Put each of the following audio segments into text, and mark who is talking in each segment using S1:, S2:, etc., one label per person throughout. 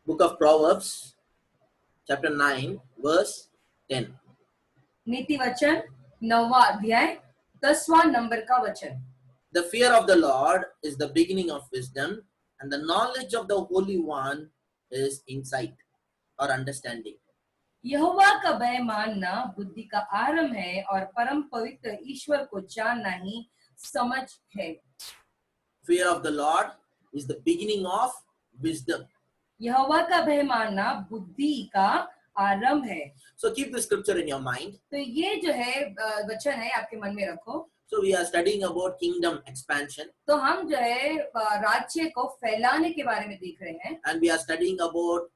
S1: book of Proverbs, chapter 9, verse 10.
S2: नीति वचन 9वां अध्याय 10वां नंबर का वचन।
S1: The fear of the Lord is the beginning of wisdom, and the knowledge of the Holy One is insight or understanding.
S2: यहोवा का भय मानना बुद्धि का आरंभ है और परम पवित्र ईश्वर को जानना ही समझ है।
S1: Fear of the Lord is the beginning of wisdom.
S2: यहोवा का भय मानना बुद्धि का आरंभ है।
S1: So keep the scripture in your mind.
S2: तो ये जो है वचन है आपके मन में रखो।
S1: So we are studying about kingdom expansion.
S2: तो हम जो है राज्य को फैलाने के बारे में देख रहे हैं।
S1: And we are studying about,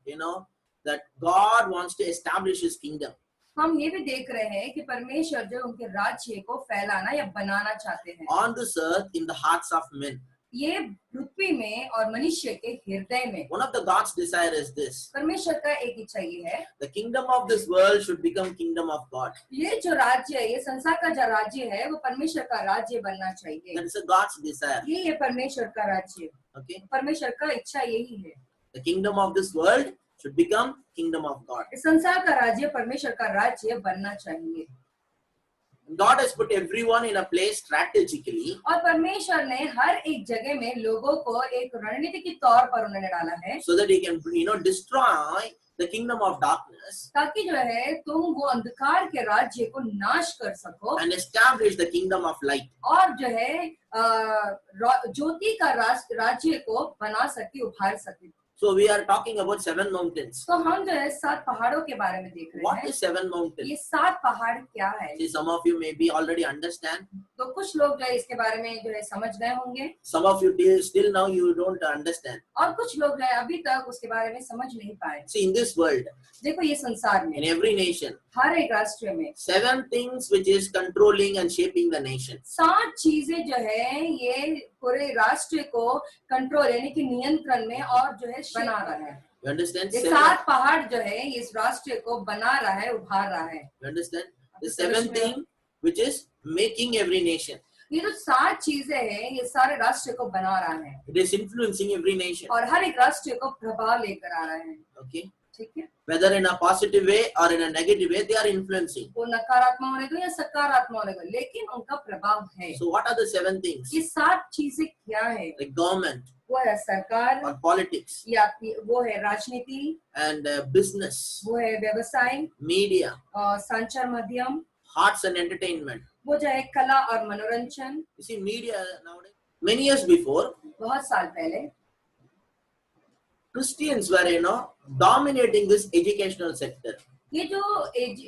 S1: that God wants to establish His kingdom.
S2: हम ये भी देख रहे हैं कि परमेश्वर जो उनके राज्य को फैलाना या बनाना चाहते हैं
S1: On this earth, in the hearts of men.
S2: ये पृथ्वी में और मनुष्य के हृदय में।
S1: One of the God's desire is this.
S2: परमेश्वर का एक इच्छा ये है
S1: The kingdom of this world should become kingdom of God.
S2: ये जो राज्य है, ये संसार का जो राज्य है वो परमेश्वर का राज्य बनना चाहिए।
S1: That is a God's desire.
S2: ये परमेश्वर का राज्य।
S1: Okay.
S2: परमेश्वर का इच्छा यही है।
S1: The kingdom of this world should become kingdom of God.
S2: इस संसार का राज्य परमेश्वर का राज्य बनना चाहिए।
S1: God has put everyone in a place strategically.
S2: और परमेश्वर ने हर एक जगह में लोगों को एक रणनीति के तौर पर उन्होंने डाला है।
S1: So that He can, destroy the kingdom of darkness.
S2: ताकि जो है तुम वो अंधकार के राज्य को नाश कर सको।
S1: And establish the kingdom of light.
S2: और जो है ज्योति का राज्य को बना सके, उभार सके।
S1: So we are talking about 7 mountains.
S2: तो हम जो है 7 पहाड़ों के बारे में देख रहे
S1: What
S2: हैं।
S1: is 7 mountains?
S2: ये 7 पहाड़ क्या है?
S1: See, some of you maybe already understand.
S2: तो कुछ लोग जो है इसके बारे में जो है समझ गए होंगे।
S1: Some of you still now you don't understand.
S2: और कुछ लोग जो है अभी तक उसके बारे में समझ नहीं पाए।
S1: See, in this world,
S2: देखो ये संसार में,
S1: in every nation,
S2: हर एक राष्ट्र में
S1: 7 things which is controlling and shaping the nation.
S2: 7 चीजें जो है ये पूरे राष्ट्र को कंट्रोल यानी कि नियंत्रण में और जो है बना रहा है।
S1: You understand?
S2: ये 7 पहाड़ जो है इस राष्ट्र को बना रहा है, उभार रहा है।
S1: You understand? The 7th thing which is making every nation.
S2: ये जो 7 चीजें हैं ये सारे राष्ट्र को बना रहा है।
S1: It is influencing every nation.
S2: और हर एक राष्ट्र को प्रभाव लेकर आ रहा है।
S1: Okay.
S2: ठीक है।
S1: Whether in a positive way or in a negative way, they are influencing.
S2: वो नकारात्मक होने को या सकारात्मक होने को, लेकिन उनका प्रभाव है।
S1: So what are the 7 things?
S2: ये 7 चीजें क्या है?
S1: Like government,
S2: वो है सरकार,
S1: or politics,
S2: या वो है राजनीति,
S1: and business,
S2: वो है व्यवसाय,
S1: media,
S2: संचार माध्यम,
S1: arts and entertainment.
S2: वो जो है कला और मनोरंजन।
S1: You see, media nowadays. Many years before,
S2: बहुत साल पहले
S1: Christians were, dominating this educational sector.
S2: ये जो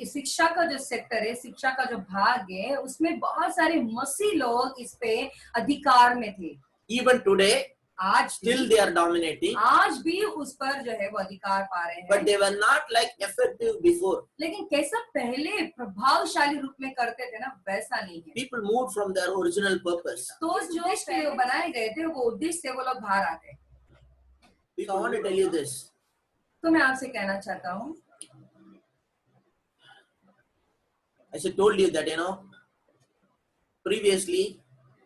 S2: शिक्षा का जो सेक्टर है, शिक्षा का जो भाग है, उसमें बहुत सारे मसीह लोग इस पे अधिकार में थे।
S1: Even today,
S2: आज
S1: still they are dominating.
S2: आज भी उस पर जो है वो अधिकार पा रहे हैं।
S1: But they were not like effective before.
S2: लेकिन कैसा पहले प्रभावशाली रूप में करते थे ना, वैसा नहीं है।
S1: People moved from their original purpose.
S2: तो जो उद्देश्य बनाए गए थे वो उद्देश्य से वो लोग बाहर आते।
S1: I want to tell you this.
S2: तो मैं आपसे कहना चाहता हूँ,
S1: I told you that, previously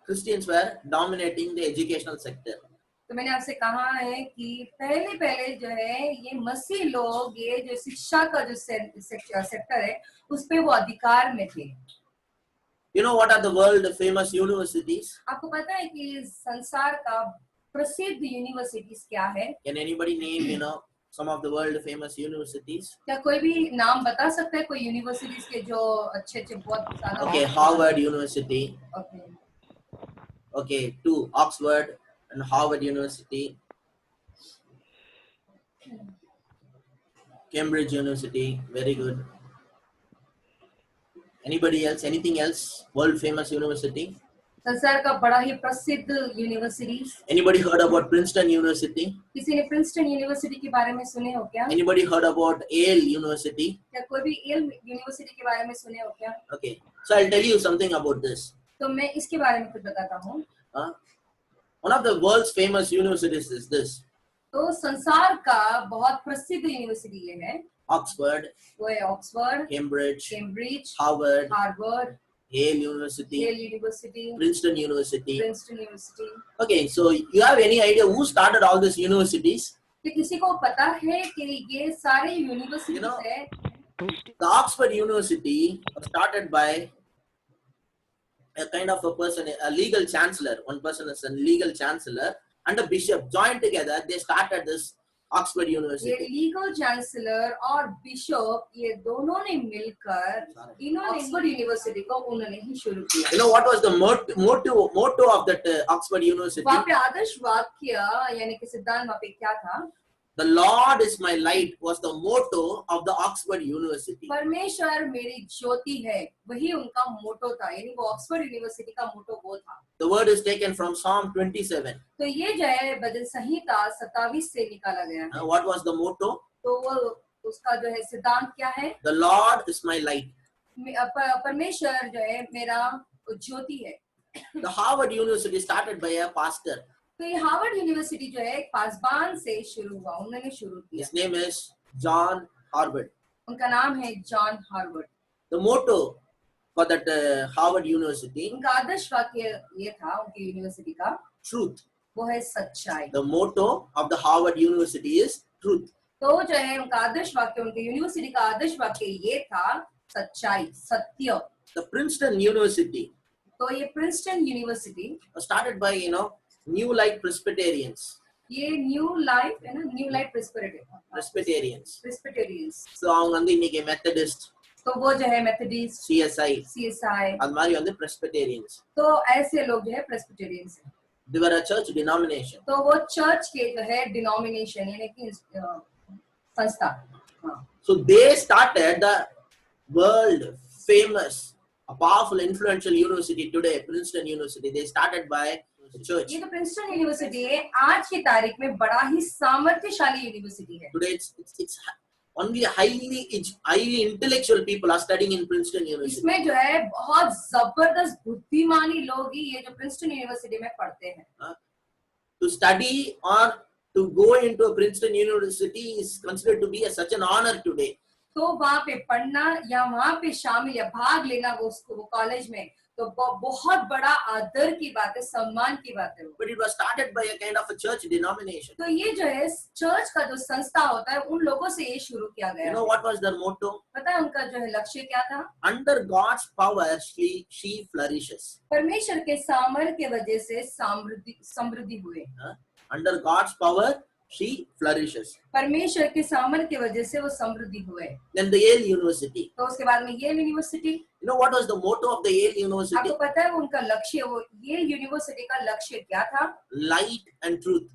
S1: Christians were dominating the educational sector.
S2: तो मैंने आपसे कहा है कि पहले जो है ये मसीह लोग ये जो शिक्षा का जो सेक्टर है उस पे वो अधिकार में थे।
S1: You know what are the world famous universities?
S2: आपको पता है कि संसार का प्रसिद्ध यूनिवर्सिटीज क्या है?
S1: Can anybody name, some of the world famous universities?
S2: क्या कोई भी नाम बता सकता है कोई यूनिवर्सिटीज के जो अच्छे बहुत सारा?
S1: Okay, Harvard University. Okay, 2, Oxford and Harvard University. Cambridge University, very good. Anybody else? Anything else? World famous university?
S2: संसार का बड़ा ही प्रसिद्ध universities.
S1: Anybody heard about Princeton University?
S2: किसी ने प्रिंसटन यूनिवर्सिटी के बारे में सुने हो क्या?
S1: Anybody heard about Yale University?
S2: क्या कोई भी येल यूनिवर्सिटी के बारे में सुने हो क्या?
S1: Okay, so I'll tell you something about this.
S2: तो मैं इसके बारे में कुछ बताता हूँ।
S1: One of the world's famous universities is this.
S2: तो संसार का बहुत प्रसिद्ध यूनिवर्सिटी ये है।
S1: Oxford,
S2: वो है Oxford,
S1: Cambridge,
S2: Cambridge,
S1: Harvard,
S2: Harvard,
S1: Yale University,
S2: Yale university,
S1: Princeton University.
S2: Princeton university.
S1: Okay, so you have any idea who started all these universities?
S2: कि किसी को पता है कि ये सारे यूनिवर्सिटीज
S1: You know,
S2: है?
S1: The Oxford University was started by a kind of a person, a legal chancellor. One person is a legal chancellor and a bishop joined together. They started this Oxford
S2: ये
S1: University.
S2: Legal chancellor और bishop ये दोनों ने मिलकर इन्होंने Oxford university को उन्होंने ही शुरू किया।
S1: You know what was the motto of that Oxford University?
S2: वहाँ पे आदर्श वाक्य यानी कि सिद्धांत वहाँ पे क्या था?
S1: The Lord is my light was the motto of the Oxford University.
S2: परमेश्वर मेरी ज्योति है, वही उनका मोटो था, यानी वो ऑक्सफोर्ड यूनिवर्सिटी का मोटो वो था।
S1: The word is taken from Psalm 27.
S2: तो ये जो है भजन संहिता 27 से निकाला गया है।
S1: What was the motto?
S2: तो वो उसका जो है सिद्धांत क्या है?
S1: The Lord is my light.
S2: परमेश्वर जो है मेरा ज्योति है।
S1: The Harvard University started by a pastor.
S2: तो ये हार्वर्ड यूनिवर्सिटी जो है एक पासबान से शुरू हुआ, उन्होंने शुरू किया।
S1: His name is John Harvard.
S2: उनका नाम है John Harvard.
S1: The motto for that Harvard University,
S2: उनका आदर्श वाक्य ये था उनकी यूनिवर्सिटी का,
S1: truth.
S2: वो है सच्चाई।
S1: The motto of the Harvard University is truth.
S2: तो जो है उनका आदर्श वाक्य, उनकी यूनिवर्सिटी का आदर्श वाक्य ये था सच्चाई, सत्य।
S1: The Princeton University
S2: तो ये Princeton university
S1: was started by New Light Presbyterians.
S2: ये न्यू लाइफ है ना, न्यू लाइफ
S1: Presbyterians.
S2: प्रेस्बिटेरियंस।
S1: So அவங்க வந்து இன்னைக்கு Methodist,
S2: तो वो जो है मेथोडिस्ट,
S1: CSI,
S2: CSI,
S1: அது மாதிரி வந்து Presbyterians.
S2: तो ऐसे लोग जो है प्रेस्बिटेरियंस हैं।
S1: They were a church denomination.
S2: तो वो चर्च के जो है डिनोमिनेशन यानी कि संस्था। हाँ।
S1: So they started the world famous, a powerful, influential university today, Princeton University. They started by the church.
S2: ये तो प्रिंसटन यूनिवर्सिटी है, आज की तारीख में बड़ा ही सामर्थ्यशाली यूनिवर्सिटी है।
S1: Today it's only highly intellectual people are studying in Princeton University.
S2: इसमें जो है बहुत जबरदस्त बुद्धिमानी लोग ही ये जो प्रिंसटन यूनिवर्सिटी में पढ़ते हैं।
S1: To study or to go into a Princeton University is considered to be such an honor today.
S2: तो वहाँ पे पढ़ना या वहाँ पे शामिल या भाग लेना वो कॉलेज में तो बहुत बड़ा आदर की बात है, सम्मान की बात है।
S1: But it was started by a kind of a church denomination.
S2: तो ये जो है चर्च का जो संस्था होता है उन लोगों से ये शुरू किया गया।
S1: You know what was their motto?
S2: पता है उनका जो है लक्ष्य क्या था?
S1: Under God's power, she flourishes.
S2: परमेश्वर के सामर्थ्य के वजह से समृद्धि हुए।
S1: Under God's power, she flourishes.
S2: परमेश्वर के सामर्थ्य की वजह से वो समृद्धि हुए।
S1: Then the Yale University.
S2: तो उसके बाद में Yale university.
S1: You know what was the motto of the Yale University?
S2: आपको पता है उनका लक्ष्य, वो येल यूनिवर्सिटी का लक्ष्य क्या था?
S1: Light and truth.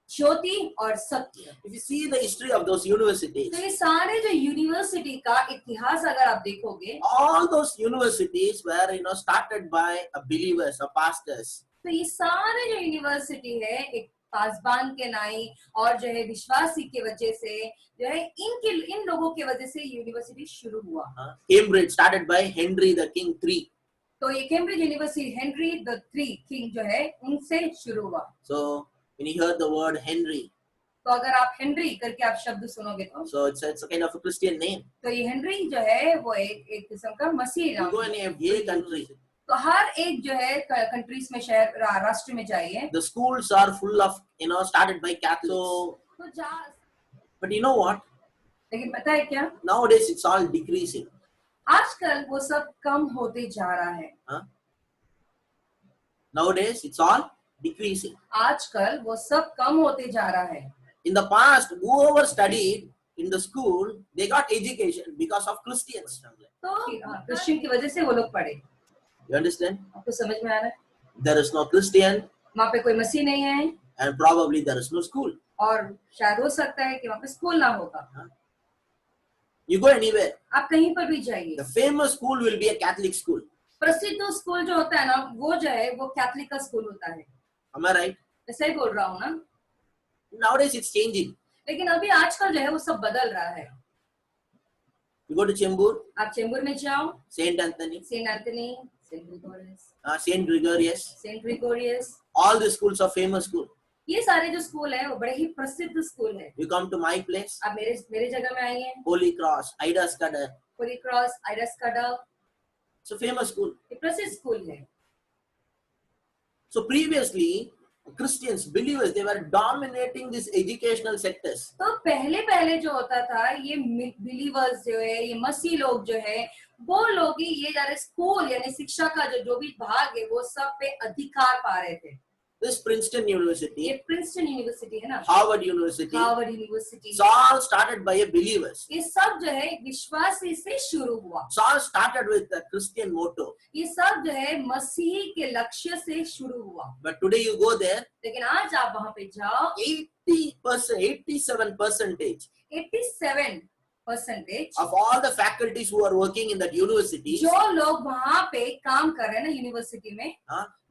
S2: ज्योति और सत्य।
S1: If you see the history of those universities,
S2: तो ये सारे जो यूनिवर्सिटी का इतिहास अगर आप देखोगे,
S1: all those universities were started by believers or pastors.
S2: तो ये सारे जो यूनिवर्सिटी है एक पासबान के नाई और जो है विश्वासी के वजह से जो है इन लोगों के वजह से यूनिवर्सिटी शुरू हुआ।
S1: Cambridge started by Henry the King III.
S2: तो ये Cambridge university Henry the three king जो है उनसे शुरू हुआ।
S1: So when you heard the word Henry,
S2: तो अगर आप हेनरी करके आप शब्द सुनोगे तो
S1: so it's a kind of a Christian name.
S2: तो ये हेनरी जो है वो एक किस्म का मसीह
S1: You
S2: नाम
S1: go
S2: है।
S1: in a country,
S2: तो हर एक जो है कंट्रीज में शहर राष्ट्र में जाइए
S1: the schools are full of started by Catholics.
S2: तो जा,
S1: But you know what?
S2: लेकिन पता है क्या,
S1: Nowadays it's all decreasing.
S2: आजकल वो सब कम होते जा रहा है।
S1: Nowadays it's all decreasing.
S2: आजकल वो सब कम होते जा रहा है।
S1: In the past, whoever studied in the school, they got education because of Christians.
S2: तो क्रिश्चियन की वजह से वो लोग पढ़े।
S1: You understand?
S2: आपको समझ में आ रहा है?
S1: There is no Christian,
S2: वहाँ पे कोई मसीह नहीं है
S1: and probably there is no school.
S2: और शायद हो सकता है कि वहाँ पे स्कूल ना होगा।
S1: You go anywhere,
S2: आप कहीं पर भी जाइए,
S1: the famous school will be a Catholic school.
S2: प्रसिद्ध स्कूल जो होता है ना वो जो है वो कैथलिक का स्कूल होता है।
S1: Am I right?
S2: ऐसा ही बोल रहा हूँ ना?
S1: Nowadays it's changing.
S2: लेकिन अभी आजकल जो है वो सब बदल रहा है।
S1: You go to Chembur,
S2: आप चेंबूर में जाओ,
S1: Saint Anthony,
S2: Saint Anthony, Saint Gregorius,
S1: Saint Gregorius,
S2: Saint Gregorius,
S1: all the schools are famous school.
S2: ये सारे जो स्कूल है वो बड़े ही प्रसिद्ध स्कूल है।
S1: You come to my place,
S2: आप मेरे जगह में आइए,
S1: Holy Cross, Ida Scudder.
S2: Holy Cross, Ida Scudder,
S1: It's a famous school.
S2: ये प्रसिद्ध स्कूल है।
S1: So previously, Christians, believers, they were dominating these educational sectors.
S2: तो पहले पहले जो होता था ये बिलीवर्स जो है, ये मसीह लोग जो है, वो लोग ही ये जाने स्कूल यानी शिक्षा का जो भी भाग है वो सब पे अधिकार पा रहे थे।
S1: This Princeton
S2: ये
S1: University,
S2: प्रिंसटन यूनिवर्सिटी है ना,
S1: Harvard University,
S2: Harvard university,
S1: it's all started by a believers.
S2: ये सब जो है विश्वासी से शुरू हुआ।
S1: It's all started with the Christian motto.
S2: ये सब जो है मसीह के लक्ष्य से शुरू हुआ।
S1: But today you go there,
S2: लेकिन आज आप वहां पे जाओ,
S1: 87%
S2: 87%
S1: of all the faculties who are working in that university,
S2: जो लोग वहां पे काम कर रहे हैं ना यूनिवर्सिटी में,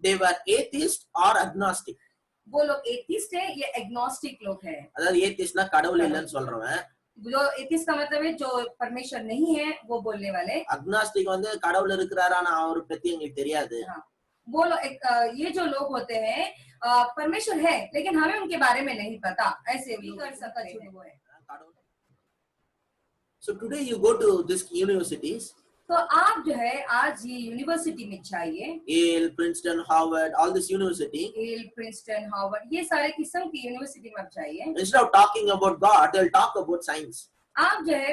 S1: they were atheist or agnostic.
S2: वो लोग एथिस्ट है या एग्नोस्टिक लोग हैं।
S1: அதாவது atheist னா கடவுள் இல்லைன்னு சொல்றவன்,
S2: जो एथिस्ट का मतलब है जो परमेश्वर नहीं है वो बोलने वाले।
S1: agnostic வந்து கடவுள் இருக்கிறாரா ஆனா அவர் பத்தி எங்களுக்கு தெரியாது.
S2: हाँ, वो लोग ये जो लोग होते हैं परमेश्वर है लेकिन हमें उनके बारे में नहीं पता, ऐसे भी कर सकते हैं।
S1: So today you go to these universities,
S2: तो आप जो है आज ये यूनिवर्सिटी में जाइए,
S1: Yale, Princeton, Harvard, all this university.
S2: Yale, Princeton, Harvard, ये सारे किस्म की यूनिवर्सिटी में आप जाइए।
S1: Instead of talking about God, they'll talk about science.
S2: आप जो है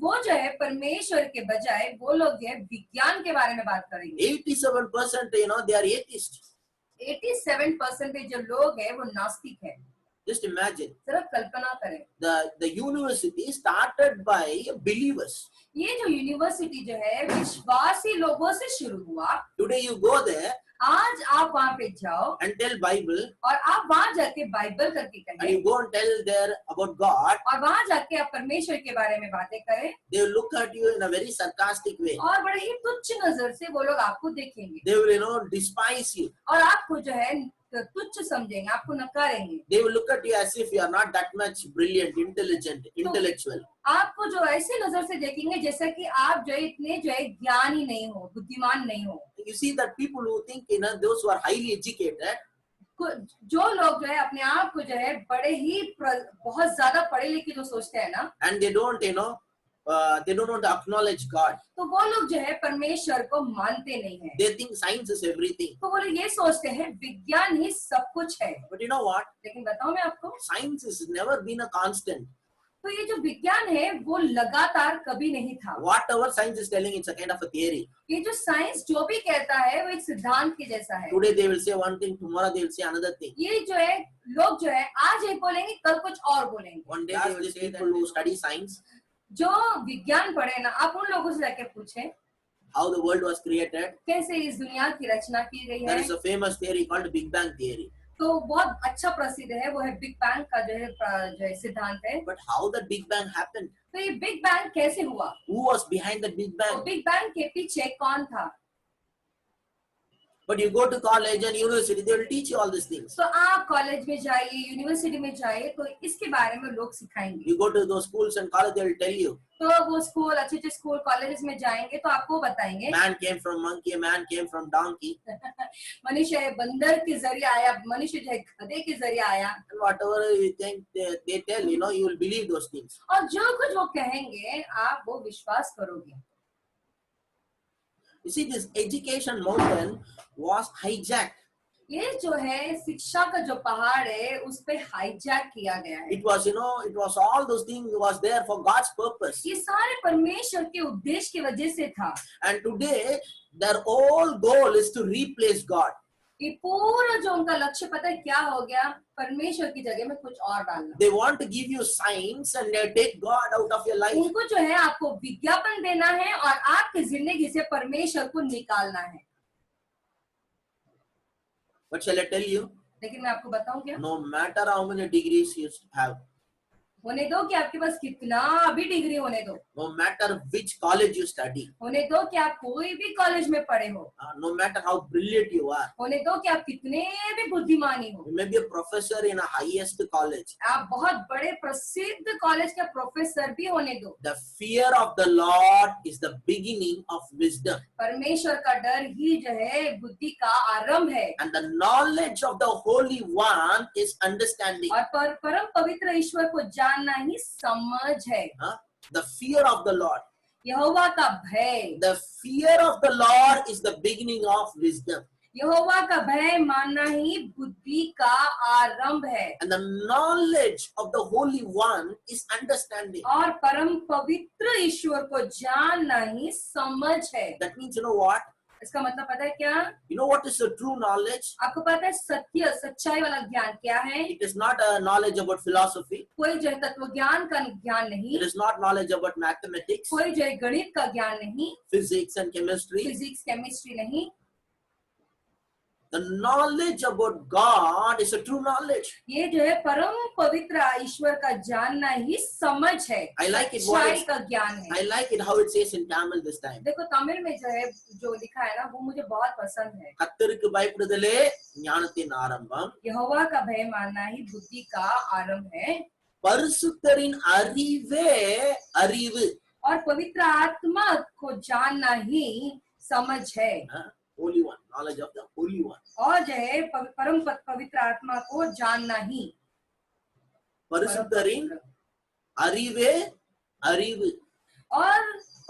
S2: वो जो है परमेश्वर के बजाय वो लोग जो है विज्ञान के बारे में बात करेंगे।
S1: 87%, they are atheist.
S2: 87% जो लोग हैं वो नास्तिक है।
S1: Just imagine.
S2: सिर्फ कल्पना करें,
S1: The university started by believers.
S2: ये जो यूनिवर्सिटी जो है विश्वासी लोगों से शुरू हुआ।
S1: Today you go there
S2: आज आप वहाँ पे जाओ
S1: and tell Bible,
S2: और आप वहाँ जाके बाइबल करके
S1: and
S2: कहें
S1: you go and tell there about God.
S2: और वहाँ जाके आप परमेश्वर के बारे में बातें करें,
S1: They will look at you in a very sarcastic way.
S2: और बड़े ही तुच्छ नजर से वो लोग आपको देखेंगे
S1: They will, despise you.
S2: और आपको जो है तुच्छ समझेंगे, आपको नकारेंगे।
S1: They will look at you as if you are not that much brilliant, intelligent, intellectual.
S2: आपको जो ऐसे नजर से देखेंगे जैसा कि आप जो है इतने जो है ज्ञानी नहीं हो, बुद्धिमान नहीं हो।
S1: You see that people who think, those who are highly educated,
S2: जो लोग जो है अपने आप को जो है बड़े ही बहुत ज्यादा पढ़े लिखे जो सोचते हैं ना,
S1: and they don't want to acknowledge God.
S2: तो वो लोग जो है परमेश्वर को मानते नहीं है।
S1: They think science is everything.
S2: तो वो लोग ये सोचते हैं विज्ञान ही सब कुछ है।
S1: But you know what?
S2: लेकिन बताऊं मैं आपको,
S1: Science has never been a constant.
S2: तो ये जो विज्ञान है वो लगातार कभी नहीं था।
S1: Whatever science is telling, it's a kind of a theory.
S2: ये जो साइंस जो भी कहता है वो एक सिद्धांत के जैसा है।
S1: Today they will say one thing, tomorrow they will say another thing.
S2: ये जो है लोग जो है आज एक बोलेंगे कल कुछ और बोलेंगे।
S1: One day they will say people who study science,
S2: जो विज्ञान पढ़े ना, आप उन लोगों से जाके पूछें
S1: how the world was created.
S2: कैसे इस दुनिया की रचना की गई
S1: There
S2: है।
S1: is a famous theory called Big Bang theory.
S2: तो बहुत अच्छा प्रसिद्ध है, वो है बिग बैंग का जो है सिद्धांत है।
S1: But how the Big Bang happened?
S2: तो ये बिग बैंग कैसे हुआ,
S1: Who was behind the Big
S2: तो
S1: Bang?
S2: बिग बैंग के पीछे कौन था।
S1: But you go to college and university, they will teach you all these things.
S2: तो आप कॉलेज में जाइए, यूनिवर्सिटी में जाइए, तो इसके बारे में लोग सिखाएंगे।
S1: You go to those schools and college, they will tell you.
S2: तो वो स्कूल अच्छे स्कूल कॉलेज में जाएंगे तो आपको बताएंगे
S1: Man came from monkey, man came from donkey.
S2: मनुष्य बंदर के जरिए आया, मनुष्य जो है गधे के जरिए आया।
S1: And whatever you think they tell, you will believe those things.
S2: और जो कुछ वो कहेंगे आप वो विश्वास करोगे।
S1: You see, this education mountain was hijacked.
S2: ये जो है शिक्षा का जो पहाड़ है उस पे हाईजैक किया गया है।
S1: It was, it was all those things was there for God's purpose.
S2: ये सारे परमेश्वर के उद्देश्य की वजह से था।
S1: And today, their whole goal is to replace God.
S2: ये पूरा जो उनका लक्ष्य पता है क्या हो गया, परमेश्वर की जगह में कुछ और डालना।
S1: They want to give you signs and they take God out of your life.
S2: उनको जो है आपको विज्ञापन देना है और आपकी जिंदगी से परमेश्वर को निकालना है।
S1: But shall I tell you?
S2: लेकिन मैं आपको बताऊं क्या,
S1: No matter how many degrees you have,
S2: होने दो कि आपके पास कितना भी डिग्री होने दो,
S1: no matter which college you study,
S2: होने दो कि आप कोई भी कॉलेज में पढ़े हो,
S1: no matter how brilliant you are,
S2: होने दो कि आप कितने भी बुद्धिमानी हो,
S1: you may be a professor in a highest college.
S2: आप बहुत बड़े प्रसिद्ध कॉलेज का प्रोफेसर भी होने दो,
S1: The fear of the Lord is the beginning of wisdom.
S2: परमेश्वर का डर ही जो है बुद्धि का आरंभ है।
S1: And the knowledge of the Holy One is understanding.
S2: और परम पवित्र ईश्वर को जानना ही समझ है।
S1: The fear of the Lord.
S2: यहोवा का भय,
S1: The fear of the Lord is the beginning of wisdom.
S2: यहोवा का भय मानना ही बुद्धि का आरंभ है
S1: And the knowledge of the Holy One is understanding.
S2: और परम पवित्र ईश्वर को जानना ही समझ है।
S1: That means, you know what?
S2: इसका मतलब पता है क्या?
S1: You know what is the true knowledge?
S2: आपको पता है सत्य सच्चाई वाला ज्ञान क्या है?
S1: It is not a knowledge about philosophy.
S2: कोई जो है तत्व ज्ञान का ज्ञान
S1: It
S2: नहीं,
S1: is not knowledge about mathematics,
S2: कोई जो है गणित का ज्ञान नहीं,
S1: physics and chemistry.
S2: Physics chemistry नहीं।
S1: The knowledge about God is a true knowledge.
S2: ये जो है परम पवित्र ईश्वर का जानना ही समझ है,
S1: I like it what
S2: सच्चाई
S1: it's-
S2: का ज्ञान है।
S1: I like it how it says in Tamil this time.
S2: देखो तमिल में जो है जो लिखा है ना वो मुझे बहुत पसंद है।
S1: கர்த்தருக்கு பயப்படுதலே ஞானத்தின் ஆரம்பம்.
S2: यहोवा का भय मानना ही बुद्धि का आरंभ है
S1: பரிசுத்தரின் அறிவே அறிவு.
S2: और पवित्र आत्मा को जानना ही समझ है
S1: Holy One, knowledge of the Holy One.
S2: और जो है परम पवित्र आत्मा को जानना ही
S1: பரிசுத்தரின் அறிவே அறிவு.
S2: और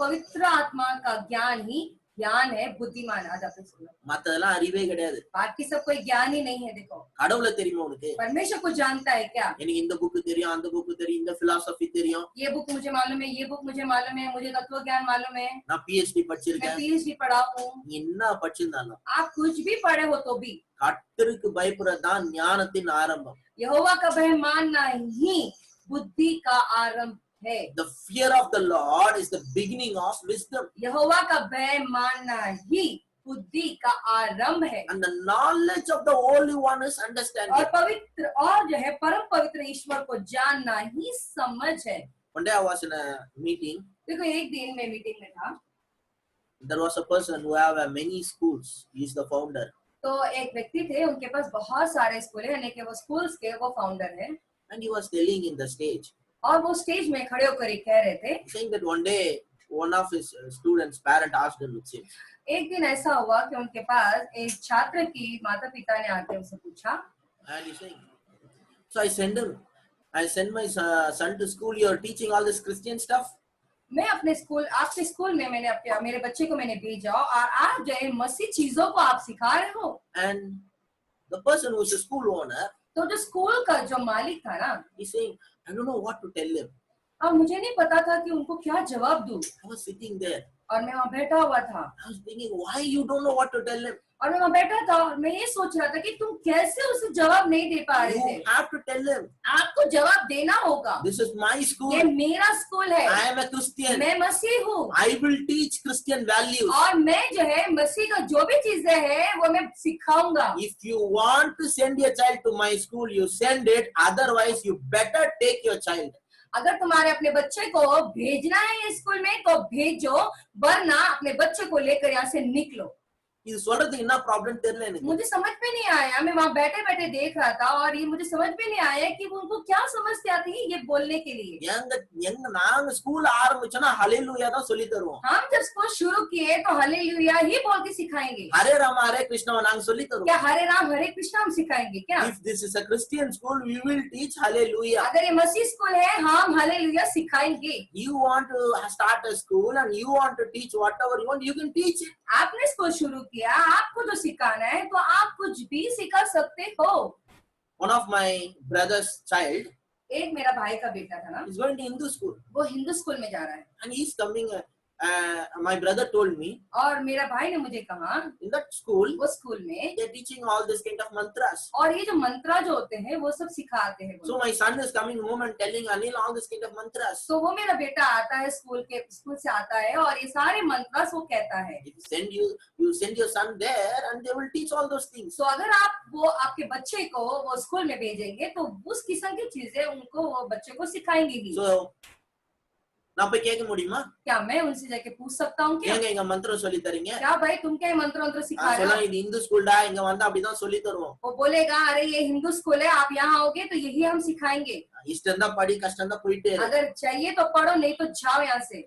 S2: पवित्र आत्मा का ज्ञान ही ज्ञान है बुद्धिमान। आज आपने सुना
S1: மத்ததெல்லாம் அறிவே கிடையாது.
S2: बाकी सब कोई ज्ञान ही नहीं है। देखो
S1: கடவுளை தெரியுமா உனக்கு?
S2: परमेश्वर को जानता है क्या?
S1: எனக்கு இந்த புக் தெரியும், அந்த புக் தெரியும், இந்த பிலாசபி தெரியும்.
S2: ये बुक मुझे मालूम है, ये बुक मुझे मालूम है, मुझे तत्व ज्ञान मालूम है,
S1: நான் PhD
S2: मैं
S1: படிச்சிருக்கேன்.
S2: PhD पढ़ा हूँ।
S1: நீ என்ன படிச்சிருந்தாலும்
S2: आप कुछ भी पढ़े हो तो भी
S1: கர்த்தருக்கு பயப்படுறதுதான் ஞானத்தின் ஆரம்பம்.
S2: यहोवा का भय मानना ही बुद्धि का आरंभ है।
S1: The fear of the Lord is the beginning of wisdom.
S2: यहोवा का भय मानना ही बुद्धि का आरंभ है
S1: And the knowledge of the Holy One is
S2: और
S1: understanding.
S2: पवित्र और जो है परम पवित्र ईश्वर को जानना ही समझ है।
S1: One day I was in a meeting.
S2: देखो एक दिन मैं मीटिंग में था
S1: There was a person who have many schools. He is the founder.
S2: तो एक व्यक्ति थे, उनके पास बहुत सारे स्कूल है, यानी कि वो स्कूल्स के वो फाउंडर है
S1: And he was telling in the stage,
S2: और वो स्टेज में खड़े होकर ही कह रहे थे।
S1: saying that one day one of his students' parent asked him, with him,
S2: एक दिन ऐसा हुआ कि उनके पास एक छात्र की माता पिता ने आके उनसे पूछा
S1: and he's saying, so I send my son to school. You are teaching all this Christian stuff.
S2: मैं अपने स्कूल आपके स्कूल में मैंने अपने मेरे बच्चे को मैंने भेजा और आप जो है मसीह चीजों को आप सिखा रहे हो।
S1: And the person who is the school owner,
S2: तो जो स्कूल का जो मालिक था ना,
S1: he's saying, I don't know what to tell him.
S2: अब मुझे नहीं पता था कि उनको क्या जवाब दूं
S1: I was sitting there.
S2: और मैं वहाँ बैठा हुआ था
S1: I was thinking, why you don't know what to tell him?
S2: और मैं वहाँ बैठा था और मैं ये सोच रहा था कि तुम कैसे उसे जवाब नहीं दे पा रहे थे।
S1: You have to tell him.
S2: आपको जवाब देना होगा।
S1: This is my school.
S2: ये मेरा स्कूल है,
S1: I am a Christian.
S2: मैं मसीह हूँ
S1: I will teach Christian values.
S2: और मैं जो है मसीह का जो भी चीजें हैं वो मैं सिखाऊंगा।
S1: If you want to send your child to my school, you send it. Otherwise, you better take your child.
S2: अगर तुम्हारे अपने बच्चे को भेजना है ये स्कूल में तो भेजो, वरना अपने बच्चे को लेकर यहाँ से निकलो।
S1: இது சொல்றதுக்கு என்ன ப்ராப்ளம் தெரியல எனக்கு.
S2: मुझे समझ में नहीं आया, मैं वहाँ बैठे बैठे देख रहा था और ये मुझे समझ में नहीं आया कि उनको क्या समस्या थी ये बोलने के लिए।
S1: எங்க நாங்க ஸ்கூல் ஆரம்பிச்சோம்னா ஹalleluya தான் சொல்லி தருவோம்.
S2: हम जब स्कूल शुरू किए तो हालेलुया ही बोल के सिखाएंगे।
S1: ஹரே ராம ஹரே கிருஷ்ணா நாங்க சொல்லி
S2: क्या
S1: தருவோம்.
S2: हरे राम हरे कृष्ण हम सिखाएंगे क्या?
S1: If this is a Christian school, we will teach hallelujah.
S2: अगर ये मसीह स्कूल है हम हालेलुया सिखाएंगे।
S1: You want to start a school and you want to teach whatever you want, you can teach it.
S2: आपने स्कूल शुरू किया, आपको जो सिखाना है तो आप कुछ भी सिखा सकते हो।
S1: One of my brother's child
S2: एक मेरा भाई का बेटा था ना,
S1: is going to Hindu school
S2: वो हिंदू स्कूल में जा रहा है
S1: and he's coming. My brother told me
S2: और मेरा भाई ने मुझे कहा
S1: in that school
S2: वो स्कूल में
S1: they're teaching all this kind of mantras.
S2: और ये जो मंत्रा जो होते हैं वो सब सिखाते हैं।
S1: So my son is coming home and telling Anil all this kind of mantras.
S2: तो वो मेरा बेटा आता है स्कूल से आता है और ये सारे मंत्रा वो कहता है।
S1: If you send your son there and they will teach all those things.
S2: तो अगर आप वो आपके बच्चे को वो स्कूल में भेजेंगे तो उस किस्म की चीजें उनको वो बच्चे को सिखाएंगे ही।
S1: So நான் போய் கேட்க முடியுமா?
S2: क्या मैं उनसे जाके पूछ सकता हूँ क्या?
S1: ஏங்க எங்க மந்திரம் சொல்லி தரீங்க?
S2: क्या भाई तुम क्या मंत्र मंत्र सिखा रहे
S1: சொன்னா
S2: हो?
S1: இது இந்து ஸ்கூல்டா, இங்க வந்து அப்படிதான் சொல்லி தருவோம்.
S2: वो बोलेगा अरे ये हिंदू स्कूल है, आप यहाँ आओगे तो यही हम सिखाएंगे।
S1: இஷ்டம் தான் படி, கஷ்டம் தான் போயிட்டே இரு.
S2: अगर चाहिए तो पढ़ो, नहीं तो जाओ यहाँ से।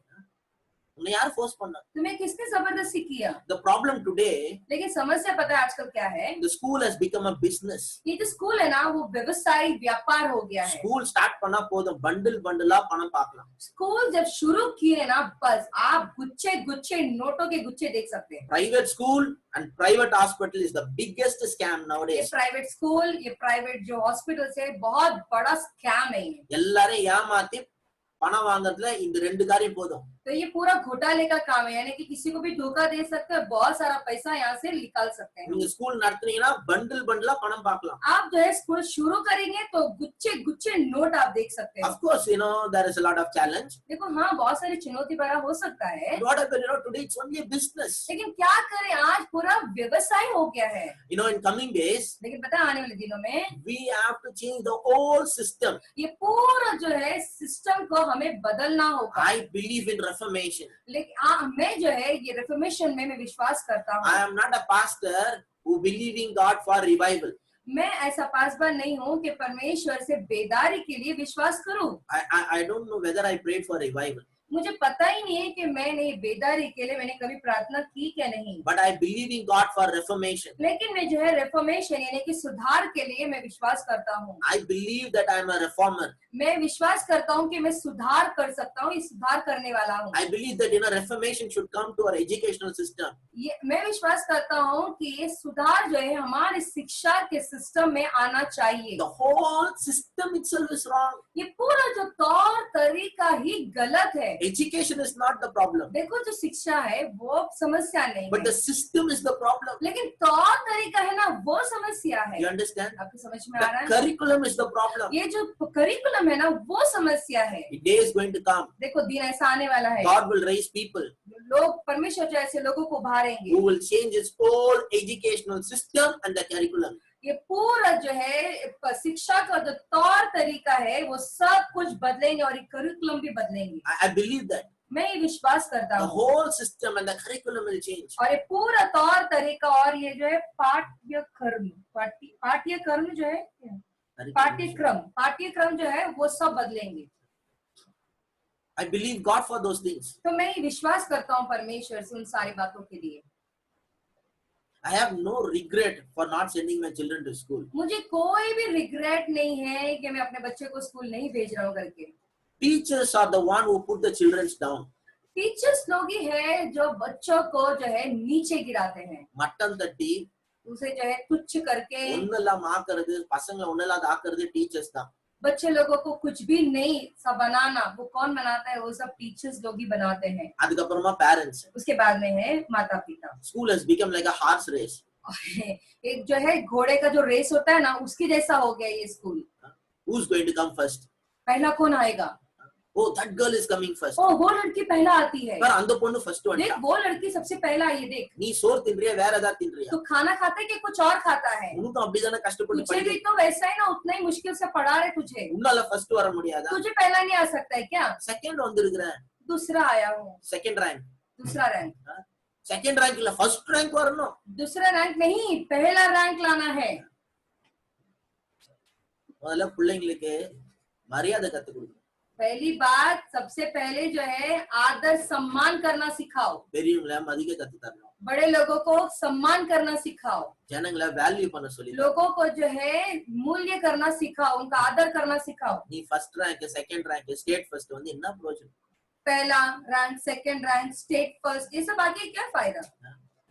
S1: உன்னை யார் ஃபோர்ஸ் பண்ணா?
S2: तुम्हें किसने जबरदस्ती किया?
S1: The problem today,
S2: लेकिन समस्या पता है आजकल क्या है?
S1: the school has become a business.
S2: ये जो स्कूल है ना वो व्यवसाय व्यापार हो गया है।
S1: ஸ்கூல் ஸ்டார்ட் பண்ணா போதும் பண்டில் பண்டிலா பணம் பார்க்கலாம்.
S2: स्कूल जब शुरू किए ना बस आप गुच्छे गुच्छे नोटों के गुच्छे देख सकते हैं।
S1: Private school and private hospital is the biggest scam
S2: ये
S1: nowadays.
S2: प्राइवेट स्कूल, ये प्राइवेट जो हॉस्पिटल है बहुत बड़ा स्कैम है ये।
S1: எல்லாரையும் ஏமாத்தி பணம் வாங்குறதுல இந்த ரெண்டு காரியம் போதும்.
S2: तो ये पूरा घोटाले का काम है, यानी कि किसी को भी धोखा दे सकते हैं, बहुत सारा पैसा यहाँ से निकाल सकते हैं।
S1: நீங்க ஸ்கூல் நடத்துனீங்கன்னா பண்டில் பண்டிலா பணம் பார்க்கலாம்.
S2: आप जो है स्कूल शुरू करेंगे तो गुच्छे गुच्छे नोट आप देख सकते हैं।
S1: Of course, there is a lot of challenge.
S2: देखो हाँ बहुत सारी चुनौती भरा हो सकता है,
S1: What happened, today it's only a business.
S2: लेकिन क्या करें आज पूरा व्यवसाय हो गया है।
S1: In coming days,
S2: लेकिन पता है आने वाले दिनों में
S1: we have to change the whole system.
S2: ये पूरा जो है सिस्टम को हमें बदलना होगा।
S1: I believe in reformation.
S2: लेकिन मैं जो है ये रिफॉर्मेशन में मैं विश्वास करता हूँ।
S1: I am not a pastor who believe in God for revival.
S2: मैं ऐसा पासवान नहीं हूँ कि परमेश्वर से बेदारी के लिए विश्वास करूँ।
S1: I don't know whether I prayed for revival.
S2: मुझे पता ही नहीं है कि मैंने बेदारी के लिए मैंने कभी प्रार्थना की क्या नहीं।
S1: But I believe in God for reformation.
S2: लेकिन मैं जो है रिफॉर्मेशन यानी कि सुधार के लिए मैं विश्वास करता हूँ।
S1: I believe that I am a reformer.
S2: मैं विश्वास करता हूँ कि मैं सुधार कर सकता हूँ, ये सुधार करने वाला हूँ।
S1: I believe that reformation should come to our educational system.
S2: ये मैं विश्वास करता हूँ कि ये सुधार जो है हमारे शिक्षा के सिस्टम में आना चाहिए।
S1: The whole system itself is wrong.
S2: ये पूरा जो तौर तरीका ही गलत है।
S1: Education is not the problem,
S2: देखो जो शिक्षा है वो समस्या नहीं
S1: but
S2: है,
S1: the system is the problem.
S2: लेकिन तौर तरीका है ना वो समस्या है।
S1: You understand?
S2: आपको समझ में आ रहा
S1: The
S2: है?
S1: curriculum is the problem.
S2: ये जो करिकुलम है ना वो समस्या है।
S1: The day is going to come.
S2: देखो दिन ऐसा आने वाला है,
S1: God will raise people
S2: लोग परमेश्वर जो ऐसे लोगों को उभारेंगे,
S1: who will change his whole educational system and the curriculum.
S2: ये पूरा जो है शिक्षा का जो तौर तरीका है वो सब कुछ बदलेंगे और ये करिकुलम भी बदलेंगे।
S1: I believe that
S2: मैं ये विश्वास करता
S1: the
S2: हूँ
S1: whole system and the curriculum will change.
S2: और ये पूरा तौर तरीका और ये जो है पाठ्यक्रम जो है पाठ्यक्रम जो है वो सब बदलेंगे।
S1: I believe God for those things.
S2: तो मैं ये विश्वास करता हूँ परमेश्वर से उन सारी बातों के लिए।
S1: I have no regret for not sending my children to school.
S2: मुझे कोई भी रिग्रेट नहीं है कि मैं अपने बच्चे को स्कूल नहीं भेज रहा हूँ करके।
S1: Teachers are the one who put the children down.
S2: Teachers लोग ही है जो बच्चों को जो है नीचे गिराते हैं,
S1: மட்டம் தட்டி
S2: उसे जो है तुच्छ करके
S1: ஒன்னெல்லாம் ஆக்குறது பசங்களை ஒன்னெல்லாம் ஆக்குறது டீச்சர்ஸ் தான்.
S2: बच्चे लोगों को कुछ भी नहीं सब बनाना वो कौन बनाता है? वो सब टीचर्स लोग ही बनाते हैं।
S1: அதுக்கப்புறமா பேரண்ட்ஸ்.
S2: उसके बाद में है माता पिता।
S1: School has become like a horse race.
S2: एक जो है घोड़े का जो रेस होता है ना उसकी जैसा हो गया ये school.
S1: Who's going to come first?
S2: पहला कौन आएगा?
S1: Oh, that girl is coming first.
S2: ओ वो लड़की पहला आती है।
S1: पर அந்த பொண்ணு ஃபர்ஸ்ட்
S2: देख
S1: வந்துட்டா.
S2: वो लड़की सबसे पहला आई है, देख
S1: நீ சோறு தின்றியா வேற ஏதாவது தின்றியா?
S2: तो खाना खाता है कि कुछ और खाता है?
S1: உனக்கும் அப்படிதானே கஷ்டப்பட்டு
S2: तुझे भी
S1: படிக்க.
S2: तो वैसा ही ना, उतना ही मुश्किल से पढ़ा रहे तुझे।
S1: உன்னால ஃபர்ஸ்ட் வர முடியாதா?
S2: तुझे पहला नहीं आ सकता है क्या?
S1: செகண்ட் வந்திருக்கிறேன்.
S2: दूसरा आया हूँ,
S1: செகண்ட் ரேங்க்.
S2: दूसरा रैंक।
S1: செகண்ட் ரேங்க் இல்ல ஃபர்ஸ்ட் ரேங்க் வரணும்.
S2: दूसरा रैंक नहीं, पहला रैंक लाना है।
S1: முதல்ல பிள்ளைங்களுக்கு மரியாதை கத்து கொடுக்கணும்.
S2: पहली बात सबसे पहले जो है आदर सम्मान करना सिखाओ।
S1: பெரியவங்களை மதிக்க கத்து தரணும்.
S2: बड़े लोगों को सम्मान करना सिखाओ।
S1: ஜனங்களை வேல்யூ பண்ண சொல்லி.
S2: लोगों को जो है मूल्य करना सिखाओ, उनका आदर करना सिखाओ।
S1: நீ first rank second rank state first வந்து என்ன பிரயோஜனம்?
S2: पहला rank, second rank, state first, ये सब आके क्या फायदा?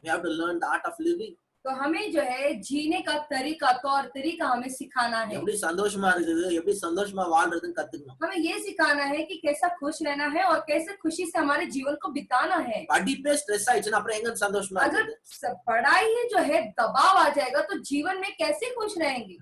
S1: We have to learn the art of living.
S2: तो हमें जो है जीने का तरीका, तौर तरीका हमें सिखाना है।
S1: எப்படி சந்தோஷமா இருக்குது, எப்படி சந்தோஷமா வாழ்றதுன்னு கத்துக்கணும்.
S2: हमें ये सिखाना है कि कैसा खुश रहना है और कैसे खुशी से हमारे जीवन को बिताना है।
S1: படிப்பே ஸ்ட்ரெஸ் ஆயிடுச்சுன்னா அப்புறம் எங்க சந்தோஷமா
S2: अगर
S1: இருக்குது?
S2: पढ़ाई जो है दबाव आ जाएगा तो जीवन में कैसे खुश रहेंगे?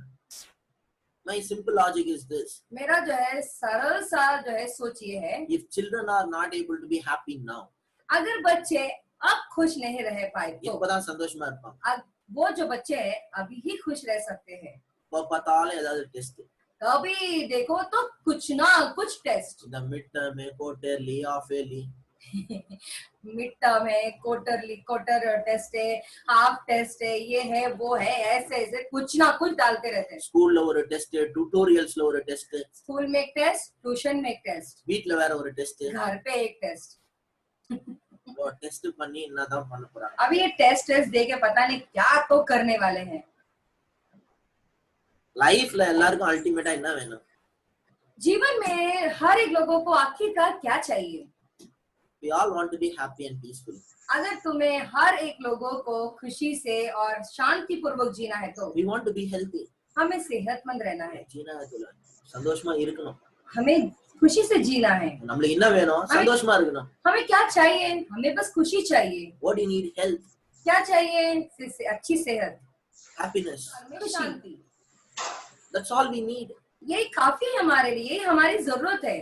S1: My simple logic is this.
S2: मेरा जो है सरल सा जो है सोच ये है,
S1: If children are not able to be happy now,
S2: अगर बच्चे अब खुश नहीं रह पाए तो
S1: இப்பதான் சந்தோஷமா இருப்பாங்க.
S2: वो जो बच्चे हैं अभी ही खुश रह सकते हैं।
S1: இப்ப பார்த்தாலும் ஏதாவது டெஸ்ட்.
S2: कभी देखो तो कुछ ना कुछ टेस्ट,
S1: இந்த mid term, quarterly, half yearly,
S2: mid term है, क्वार्टर टेस्ट है, हाफ टेस्ट है, ये है वो है, ऐसे ऐसे कुछ ना कुछ डालते रहते हैं।
S1: ஸ்கூல்ல ஒரு டெஸ்ட், டியூட்டோரியல்ஸ்ல ஒரு டெஸ்ட்,
S2: स्कूल में एक टेस्ट, ट्यूशन में एक टेस्ट,
S1: வீட்ல வேற ஒரு டெஸ்ட்.
S2: घर पे एक टेस्ट।
S1: वो टेस्ट பண்ணி என்னதான் பண்ண போறாங்க.
S2: अभी ये टेस्ट दे के पता नहीं क्या तो करने वाले हैं.
S1: லைஃப்ல எல்லாருக்கும் அல்டிமேட்டா என்ன வேணும்?
S2: जीवन में हर एक लोगों को आखिरकार क्या चाहिए?
S1: We all want to be happy and peaceful.
S2: अगर तुम्हें हर एक लोगों को खुशी से और शांति पूर्वक जीना है तो
S1: We want to be healthy.
S2: हमें सेहतमंद रहना है.
S1: ஜீனாத்துல சந்தோஷமா இருக்கணும்.
S2: हमें खुशी से जीना है.
S1: நம்மளுக்கு என்ன வேணும்? சந்தோஷமா இருக்கணும்.
S2: हमें क्या चाहिए? हमें बस खुशी चाहिए.
S1: What do you need? Health.
S2: क्या चाहिए? अच्छी सेहत,
S1: Happiness.
S2: Shanti.
S1: That's all we need.
S2: यही काफी है हमारे लिए, यही हमारी जरूरत है.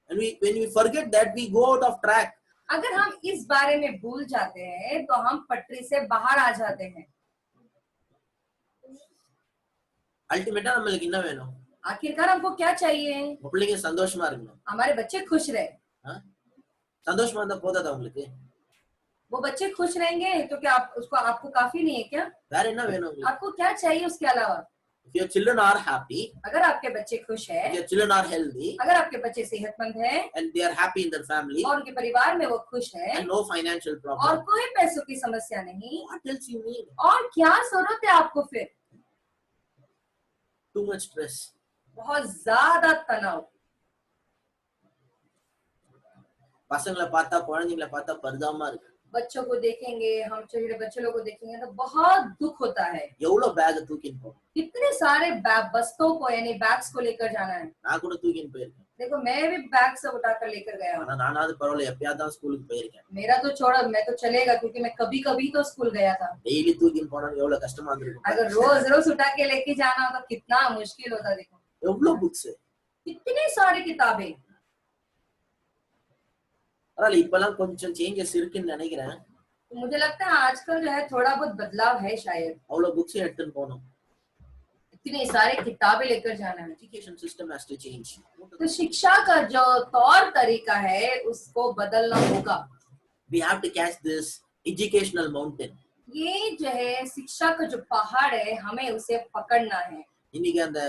S1: And when we forget that, we go out of track.
S2: अगर हम इस बारे में भूल जाते हैं तो हम पटरी से बाहर आ जाते हैं.
S1: அல்டிமேட்டா நம்மளுக்கு என்ன வேணும்?
S2: आखिरकार हमको क्या चाहिए?
S1: பிள்ளைங்க சந்தோஷமா இருக்கணும்.
S2: हमारे बच्चे खुश रहे.
S1: சந்தோஷமா இருந்தா போதாதா உங்களுக்கு?
S2: वो बच्चे खुश रहेंगे तो क्या आपको काफी नहीं है क्या?
S1: வேற என்ன வேணும் உங்களுக்கு?
S2: आपको क्या चाहिए उसके अलावा?
S1: If your children are happy,
S2: अगर आपके बच्चे खुश हैं,
S1: if your children are healthy,
S2: अगर आपके बच्चे सेहतमंद हैं,
S1: and they are happy in their family,
S2: और उनके परिवार में वो खुश हैं,
S1: and no financial
S2: और
S1: problem,
S2: कोई पैसों की समस्या नहीं,
S1: what else you need?
S2: और क्या जरूरत है आपको फिर?
S1: Too much stress.
S2: बहुत ज्यादा तनाव.
S1: பசங்களை பார்த்தா குழந்தைங்களை பார்த்தா பரிதாபமா இருக்கு.
S2: बच्चों को देखेंगे, हम छोटे बच्चे लोगों को देखेंगे तो बहुत दुख होता है.
S1: எவ்வளவு பேக் தூக்கின்னு போறோம்.
S2: कितने सारे बस्तों को यानी बैग्स को लेकर जाना है.
S1: நான் கூட தூக்கின்னு போயிருக்கேன்.
S2: देखो मैं भी बैग सब उठाकर लेकर गया हूँ.
S1: ஆனா நானாவது பரவாயில்ல எப்பயாவது தான் ஸ்கூலுக்கு போயிருக்கேன்.
S2: मेरा तो छोड़ा, मैं तो चलेगा क्योंकि मैं कभी कभी तो स्कूल गया था.
S1: டெய்லி தூக்கின்னு போனா எவ்வளவு கஷ்டமா இருந்திருக்கும்.
S2: अगर रोज रोज उठा के लेके जाना तो कितना मुश्किल होता. देखो
S1: எவ்வளவு புக்ஸ்,
S2: कितनी सारी किताबें.
S1: அதனால இப்பெல்லாம் கொஞ்சம் சேஞ்சஸ் இருக்குன்னு நினைக்கிறேன்.
S2: मुझे लगता है आजकल जो है थोड़ा बहुत बदलाव है शायद.
S1: அவ்வளவு புக்ஸ் எடுத்துன்னு போகணும்.
S2: इतनी सारी किताबें लेकर जाना है.
S1: Education system has to change.
S2: तो शिक्षा का जो तौर तरीका है उसको बदलना होगा.
S1: We have to catch this educational mountain.
S2: ये जो है शिक्षा का जो पहाड़ है हमें उसे पकड़ना है.
S1: இன்னைக்கு அந்த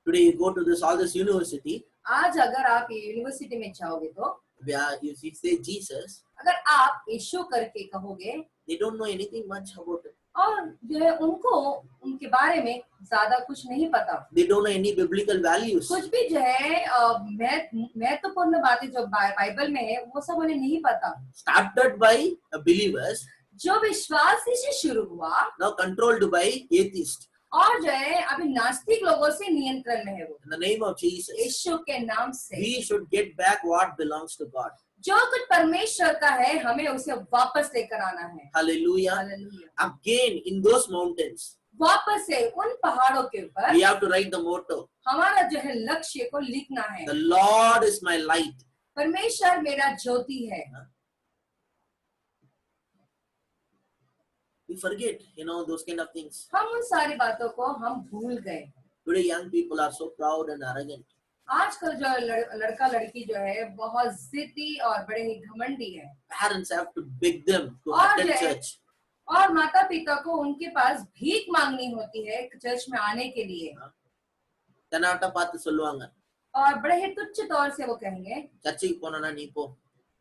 S1: today you go to all this university.
S2: आज अगर आप यूनिवर्सिटी में जाओगे तो
S1: if you say Jesus,
S2: अगर आप यीशु करके कहोगे,
S1: they don't know anything much about it.
S2: और जो है उनको उनके बारे में ज्यादा कुछ नहीं पता.
S1: They don't know any biblical values.
S2: कुछ भी जो है महत्वपूर्ण बातें जो बाइबल में है वो सब उन्हें नहीं पता.
S1: Started by believers,
S2: जो विश्वासी से शुरू हुआ,
S1: now controlled by atheists.
S2: और जो है अभी नास्तिक लोगों से नियंत्रण में है वो.
S1: In the name of Jesus,
S2: यीशु के नाम से
S1: we should get back what belongs to God.
S2: जो कुछ परमेश्वर का है हमें उसे वापस लेकर आना है.
S1: Hallelujah.
S2: Hallelujah.
S1: Again, in those mountains,
S2: वापस से उन पहाड़ों के ऊपर
S1: we have to write the motto.
S2: हमारा जो है लक्ष्य को लिखना है.
S1: The Lord is my light.
S2: परमेश्वर मेरा ज्योति है.
S1: We forget, those kind of things.
S2: हम उन सारी बातों को हम भूल गए.
S1: Today, young people are so proud and arrogant.
S2: आजकल जो लड़का लड़की जो है बहुत जिद्दी और बड़े ही घमंडी है.
S1: Parents have to beg them to
S2: और
S1: attend
S2: जो है,
S1: church.
S2: और माता पिता को उनके पास भीख मांगनी होती है चर्च में आने के लिए.
S1: தென்னாட்ட பார்த்து சொல்லுவாங்க,
S2: और बड़े ही तुच्छ तौर से वो कहेंगे,
S1: சர்ச்சுக்கு போனா நீ போ.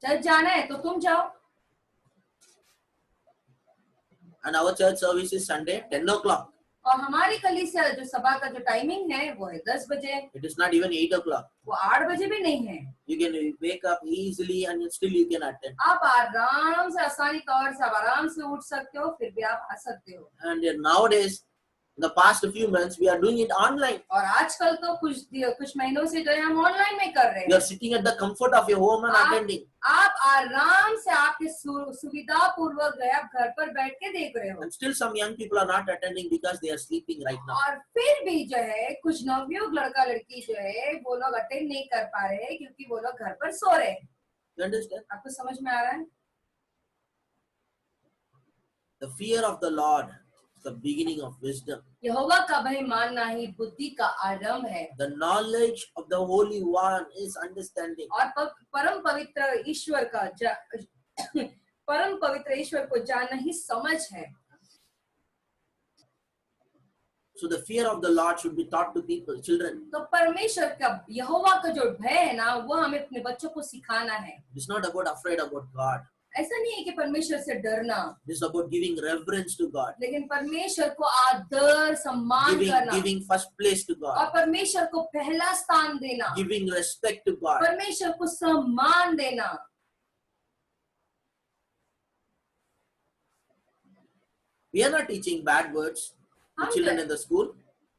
S2: चर्च जाना है तो तुम जाओ.
S1: And our church service is Sunday 10 o'clock.
S2: और हमारी कलीसिया जो सभा का जो टाइमिंग है वो है 10 बजे.
S1: It is not even 8 o'clock.
S2: वो 8 बजे भी नहीं है.
S1: You can wake up easily and still you can attend.
S2: आप आराम से आसानी तौर से आप आराम से उठ सकते हो, फिर भी आप आ सकते हो.
S1: And nowadays, in the past few months, we are doing it online.
S2: और आजकल तो कुछ महीनों से जो है हम ऑनलाइन में कर रहे
S1: You are
S2: हैं.
S1: sitting at the comfort of your home and attending.
S2: आप आराम से आपके सुविधा पूर्वक जो है आप घर पर बैठ के देख रहे हो.
S1: And still some young people are not attending because they are sleeping right now.
S2: और फिर भी जो है कुछ नवयुवक लड़का लड़की जो है वो लोग अटेंड नहीं कर पा रहे हैं क्योंकि वो लोग घर पर सो रहे हैं.
S1: You understand?
S2: आपको समझ में आ रहा है?
S1: The fear of the Lord is the beginning of wisdom.
S2: यहोवा का भय मानना ही बुद्धि का आरंभ है.
S1: The knowledge of the Holy One is understanding.
S2: और परम पवित्र ईश्वर को जानना ही समझ है.
S1: So the fear of the Lord should be taught to people, children.
S2: तो परमेश्वर का यहोवा का जो भय है ना वो हमें अपने बच्चों को सिखाना है.
S1: It's not about afraid about God.
S2: ऐसा नहीं है कि परमेश्वर से डरना,
S1: It's about giving reverence to God,
S2: लेकिन परमेश्वर को आदर सम्मान करना
S1: giving first place to
S2: और
S1: God,
S2: परमेश्वर को पहला स्थान देना,
S1: giving respect to God.
S2: परमेश्वर को सम्मान देना.
S1: We are not teaching bad words to
S2: हम
S1: children in the school.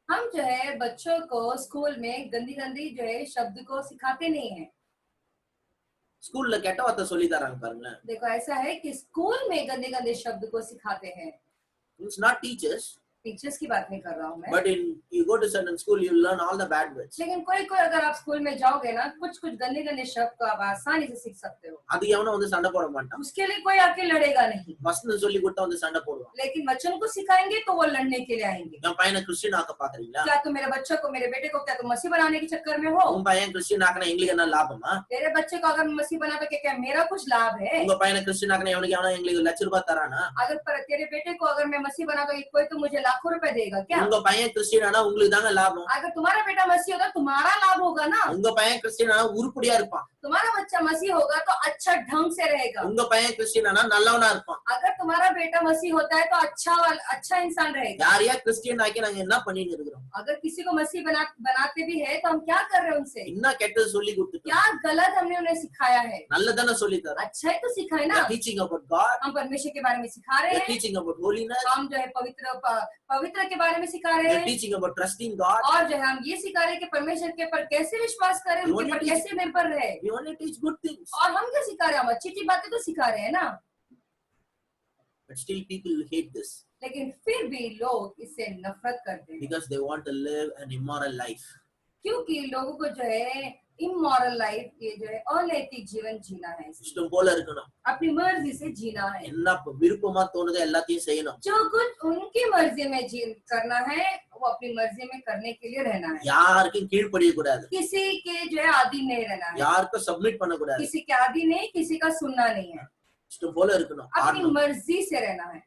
S2: हम जो है बच्चों को स्कूल में गंदी गंदी जो है शब्द को सिखाते नहीं है.
S1: ஸ்கூல்ல கெட்ட வார்த்தை சொல்லி தராங்க பாருங்க.
S2: देखो ऐसा है कि स्कूल में गंदे गंदे शब्द को सिखाते हैं.
S1: It's not teachers,
S2: टीचर्स की बात नहीं कर रहा हूँ मैं.
S1: but you go to certain school, you learn all the bad words.
S2: लेकिन कोई कोई अगर आप स्कूल में जाओगे ना कुछ कुछ गंदे गंदे शब्द को आप आसानी से सीख सकते हो.
S1: அது எவனும் வந்து சண்டை போட மாட்டான்.
S2: उसके लिए कोई आके लड़ेगा नहीं.
S1: வசனம் சொல்லி கொடுத்தா வந்து சண்டை போடுவான்.
S2: लेकिन वचन को सिखाएंगे तो वो लड़ने के लिए आएंगे.
S1: என் பையனை கிறிஸ்டியன் ஆக்க பாக்குறீங்களா?
S2: क्या तुम मेरे बच्चे को मेरे बेटे को क्या तुम मसीह बनाने के चक्कर में हो?
S1: உன் பையன் கிறிஸ்டியன் ஆக்கினா எங்களுக்கு என்ன லாபமா?
S2: तेरे बच्चे को अगर मसीह बना के क्या मेरा कुछ लाभ है?
S1: உங்க பையனை கிறிஸ்டியன் ஆக்கினா எவனுக்கு எவனா எங்களுக்கு ₹1,00,000 தரானா?
S2: अगर तेरे बेटे को अगर मैं मसीह बना के कोई तो मुझे लाखों रुपए देगा क्या?
S1: உங்க பையன் கிறிஸ்டியன் ஆனா உங்களுக்கு தாங்க லாபம்.
S2: अगर तुम्हारा बेटा मसीह होगा तुम्हारा लाभ होगा ना.
S1: உங்க பையன் கிறிஸ்டியன் ஆனா உருப்படியா இருப்பான்.
S2: तुम्हारा बच्चा मसीह होगा तो अच्छा ढंग से रहेगा.
S1: உங்க பையன் கிறிஸ்டியன் ஆனா நல்லவனா இருப்பான்.
S2: अगर तुम्हारा बेटा मसीह होता है तो अच्छा इंसान रहेगा.
S1: யாரையா கிறிஸ்டியன் ஆக்கி நாங்க என்ன பண்ணிட்டு இருக்கோம்?
S2: अगर किसी को मसीह बनाते भी है तो हम क्या कर रहे हैं उनसे?
S1: என்ன கெட்டது சொல்லி கொடுத்துட்டோம்?
S2: क्या गलत हमने उन्हें सिखाया है?
S1: நல்லதான சொல்லி தரோம்.
S2: अच्छा ही तो सिखाए ना.
S1: Teaching about God,
S2: हम परमेश्वर के बारे में सिखा रहे हैं.
S1: teaching about holiness,
S2: हम जो है पवित्र के बारे में सिखा रहे हैं.
S1: teaching about trusting God.
S2: और जो है हम ये सिखा रहे हैं कि परमेश्वर के पर कैसे विश्वास करें, उनके पर कैसे निर्भर रहे.
S1: We only teach good things.
S2: और हम क्या सिखा रहे हैं? हम अच्छी अच्छी बातें तो सिखा रहे हैं ना.
S1: But still people hate this
S2: लेकिन फिर भी लोग इससे नफरत करते हैं
S1: because they want to live an immoral life.
S2: क्योंकि लोगों को जो है इमोरल लाइफ ये जो है अनैतिक जीवन जीना है.
S1: இஷ்டம் போல இருக்கணும்.
S2: अपनी मर्जी से जीना है.
S1: என்ன விருப்பமா தோணுதோ எல்லாத்தையும் செய்யணும்.
S2: जो कुछ उनकी मर्जी में करना है वो अपनी मर्जी में करने के लिए रहना है.
S1: யாருக்கும் கீழ்ப்படிய கூடாது.
S2: किसी के जो है आदि नहीं रहना है.
S1: யாருக்கும் சப்மிட் பண்ண கூடாது.
S2: किसी के आदि नहीं, किसी का सुनना नहीं है.
S1: இஷ்டம் போல இருக்கணும்.
S2: अपनी मर्जी से रहना है.